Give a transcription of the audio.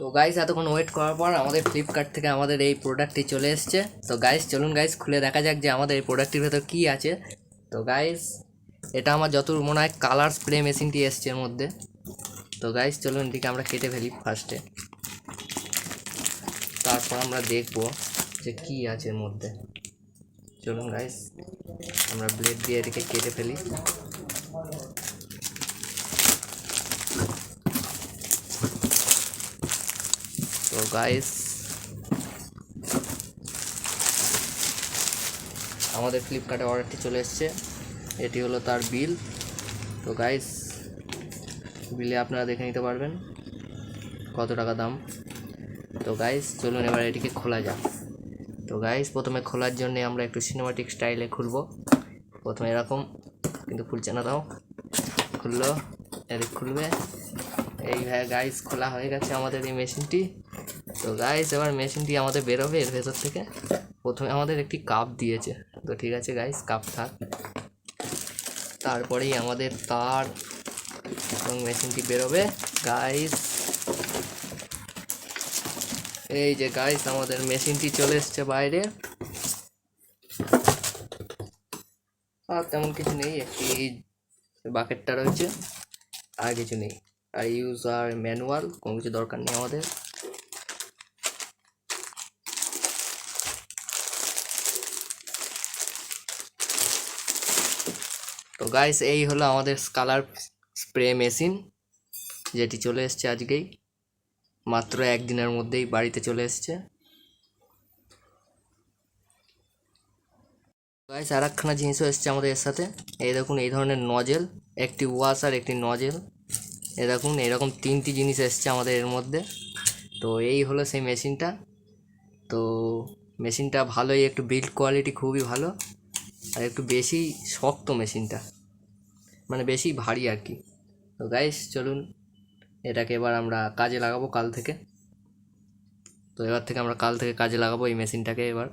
তো গাইস এতক্ষণ ওয়েট করার পর আমাদের ফ্লিপকার্ট থেকে আমাদের এই প্রোডাক্টটি চলে এসেছে। তো গাইস চলুন গাইস খুলে দেখা যাক যে আমাদের এই প্রোডাক্টটির ভেতর কী আছে। তো গাইস এটা আমার যতদূর মনে হয় কালার স্প্রে মেশিনটি এসছে এর মধ্যে। তো গাইস চলুন এটিকে আমরা কেটে ফেলি ফার্স্টে, তারপর আমরা দেখব যে কী আছে এর মধ্যে। চলুন গাইস আমরা ব্লেড দিয়ে এটিকে কেটে ফেলি। তো গাইস আমাদের ফ্লিপকার্টে অর্ডারটি চলে এসছে, এটি হলো তার বিল। তো গাইস বিলে আপনারা দেখে নিতে পারবেন কত টাকা দাম। তো গাইস চলুন এবার এটিকে খোলা যাক। তো গাইস প্রথমে খোলার জন্য আমরা একটু সিনেমাটিক স্টাইলে খুলব। প্রথমে এরকম, কিন্তু খুলছে না, দাও খুললো, এদিক খুলবে। এইভাবে গাইস খোলা হয়ে গেছে আমাদের এই মেশিনটি। তো গাইস এবার মেশিনটি আমাদের বেরোবে এর ভেতর থেকে। প্রথমে আমাদের একটি কাপ দিয়েছে, তো ঠিক আছে গাইস কাপ থাক। তারপরেই আমাদের তার এবং মেশিনটি বেরোবে গাইস। এই যে গাইস আমাদের মেশিনটি চলে এসছে বাইরে। আর তেমন কিছু নেই, একটি বাকেটটা রয়েছে, আর কিছু নেই। আর ইউজার ম্যানুয়াল, কোনো কিছু দরকার নেই আমাদের। তো গাইস এই হলো আমাদের কালার স্প্রে মেশিন, যেটি চলে এসছে আজকেই, মাত্র একদিনের মধ্যেই বাড়িতে চলে এসছে। গাইস আর একখানা জিনিসও এসছে আমাদের এর সাথে। এই দেখুন এই ধরনের নজেল, একটি ওয়াশার, একটি নজেল। এই দেখুন এরকম তিনটি জিনিস এসছে আমাদের এর মধ্যে। তো এই হলো সেই মেশিনটা। তো মেশিনটা ভালোই, একটু বিল্ড কোয়ালিটি খুবই ভালো, আর একটু বেশি শক্ত মেশিনটা, মানে বেশি ভারী আর কি। তো গাইস চলুন এটাকে এবার আমরা কাজে লাগাবো কাল থেকে। তো এবার থেকে আমরা কাল থেকে কাজে লাগাবো এই মেশিনটাকে এবার।